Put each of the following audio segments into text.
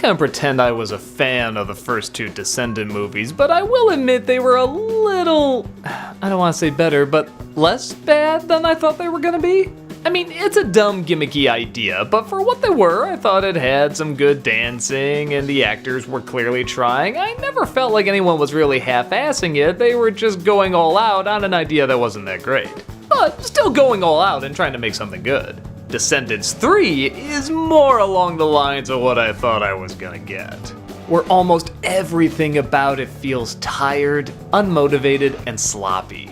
gonna pretend I was a fan of the first two Descendant movies, but I will admit they were a little, I don't want to say better, but less bad than I thought they were gonna be. I mean, it's a dumb gimmicky idea, but for what they were, I thought it had some good dancing and the actors were clearly trying. I never felt like anyone was really half-assing it, they were just going all out on an idea that wasn't that great. But still going all out and trying to make something good. Descendants 3 is more along the lines of what I thought I was gonna get, where almost everything about it feels tired, unmotivated, and sloppy.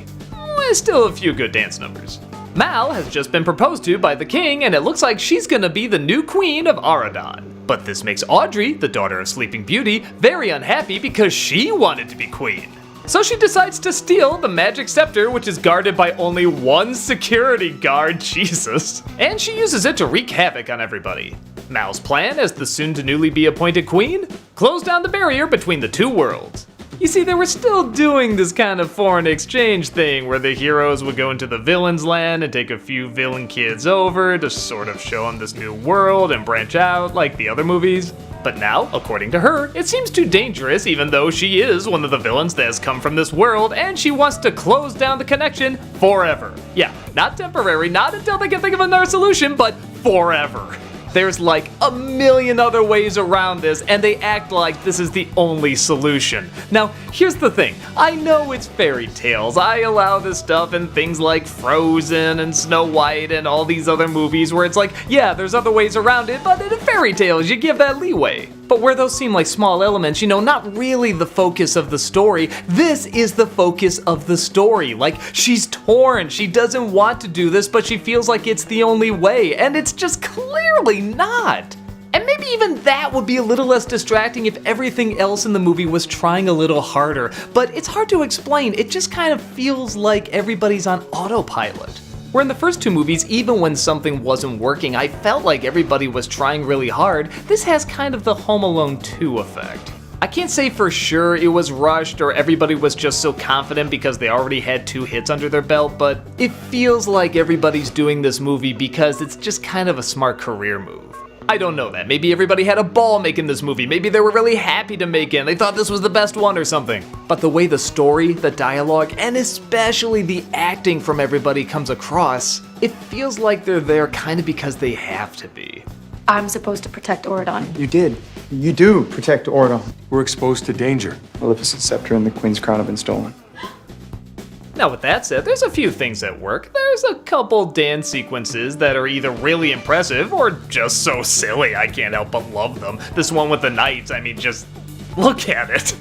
With still a few good dance numbers. Mal has just been proposed to by the king, and it looks like she's gonna be the new queen of Aradan. But this makes Audrey, the daughter of Sleeping Beauty, very unhappy because she wanted to be queen. So she decides to steal the magic scepter, which is guarded by only one security guard, Jesus, and she uses it to wreak havoc on everybody. Mal's plan, as the soon-to-newly be appointed queen, close down the barrier between the two worlds. You see, they were still doing this kind of foreign exchange thing where the heroes would go into the villain's land and take a few villain kids over to sort of show them this new world and branch out like the other movies. But now, according to her, it seems too dangerous even though she is one of the villains that has come from this world and she wants to close down the connection forever. Yeah, not temporary, not until they can think of another solution, but forever. There's like a million other ways around this, and they act like this is the only solution. Now, here's the thing. I know it's fairy tales. I allow this stuff in things like Frozen and Snow White and all these other movies where it's like, yeah, there's other ways around it, but in fairy tales, you give that leeway. But where those seem like small elements, not really the focus of the story, this is the focus of the story. Like, she's torn, she doesn't want to do this, but she feels like it's the only way, and it's just clearly not. And maybe even that would be a little less distracting if everything else in the movie was trying a little harder, but it's hard to explain, it just kind of feels like everybody's on autopilot. Where in the first two movies, even when something wasn't working, I felt like everybody was trying really hard, this has kind of the Home Alone 2 effect. I can't say for sure it was rushed or everybody was just so confident because they already had 2 hits under their belt, but it feels like everybody's doing this movie because it's just kind of a smart career move. I don't know that. Maybe everybody had a ball making this movie. Maybe they were really happy to make it and they thought this was the best one or something. But the way the story, the dialogue, and especially the acting from everybody comes across, it feels like they're there kind of because they have to be. I'm supposed to protect Oradan. You did. You do protect Oradan. We're exposed to danger. Maleficent's scepter and the Queen's crown have been stolen. Now with that said, there's a few things that work. There's a couple dance sequences that are either really impressive or just so silly I can't help but love them. This one with the knights, I mean, just look at it.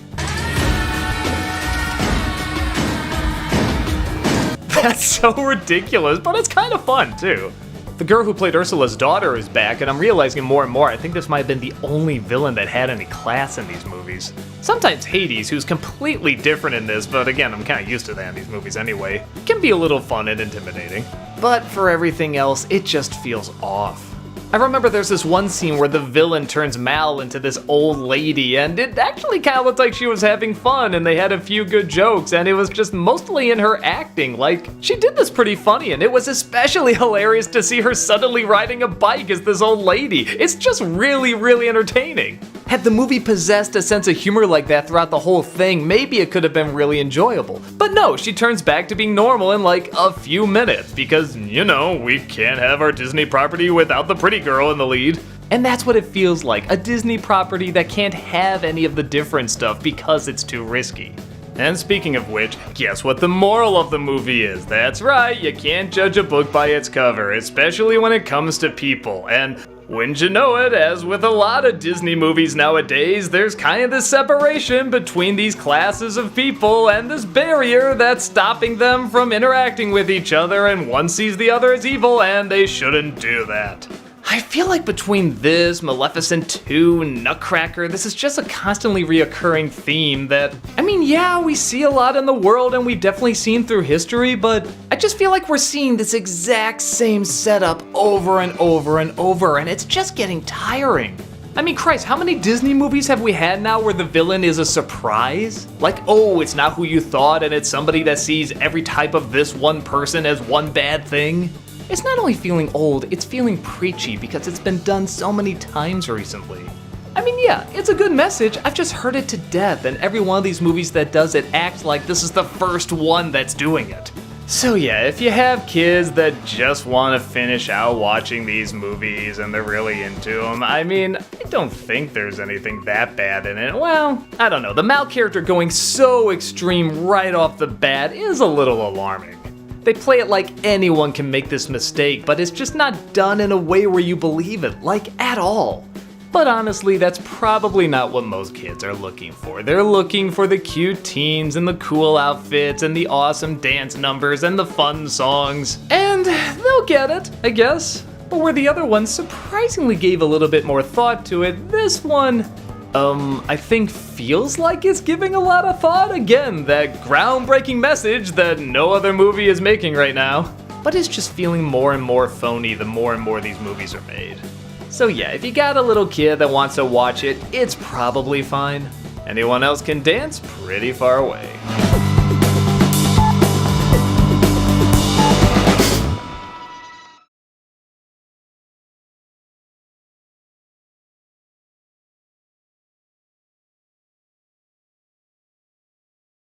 That's so ridiculous, but it's kind of fun too. The girl who played Ursula's daughter is back, and I'm realizing more and more I think this might have been the only villain that had any class in these movies. Sometimes Hades, who's completely different in this, but again, I'm kind of used to that in these movies anyway, can be a little fun and intimidating. But for everything else, it just feels off. I remember there's this one scene where the villain turns Mal into this old lady, and it actually kind of looked like she was having fun, and they had a few good jokes, and it was just mostly in her acting. Like, she did this pretty funny, and it was especially hilarious to see her suddenly riding a bike as this old lady. It's just really, really entertaining. Had the movie possessed a sense of humor like that throughout the whole thing, maybe it could have been really enjoyable. But no, she turns back to being normal in like a few minutes, because, we can't have our Disney property without the pretty girl in the lead. And that's what it feels like, a Disney property that can't have any of the different stuff because it's too risky. And speaking of which, guess what the moral of the movie is? That's right, you can't judge a book by its cover, especially when it comes to people. And wouldn't you know it, as with a lot of Disney movies nowadays, there's kind of this separation between these classes of people and this barrier that's stopping them from interacting with each other, and one sees the other as evil and they shouldn't do that. I feel like between this, Maleficent 2, Nutcracker, this is just a constantly reoccurring theme that, yeah, we see a lot in the world and we've definitely seen through history, but I just feel like we're seeing this exact same setup over and over and over, and it's just getting tiring. Christ, how many Disney movies have we had now where the villain is a surprise? Like, oh, it's not who you thought and it's somebody that sees every type of this one person as one bad thing? It's not only feeling old, it's feeling preachy because it's been done so many times recently. I mean, yeah, it's a good message. I've just heard it to death, and every one of these movies that does it acts like this is the first one that's doing it. So yeah, if you have kids that just want to finish out watching these movies and they're really into them, I mean, I don't think there's anything that bad in it. Well, I don't know. The Mal character going so extreme right off the bat is a little alarming. They play it like anyone can make this mistake, but it's just not done in a way where you believe it, like at all. But honestly, that's probably not what most kids are looking for. They're looking for the cute teens and the cool outfits and the awesome dance numbers and the fun songs. And they'll get it, I guess. But where the other ones surprisingly gave a little bit more thought to it, this one, I think feels like it's giving a lot of thought. Again, that groundbreaking message that no other movie is making right now. But it's just feeling more and more phony the more and more these movies are made. So yeah, if you got a little kid that wants to watch it, it's probably fine. Anyone else can dance pretty far away.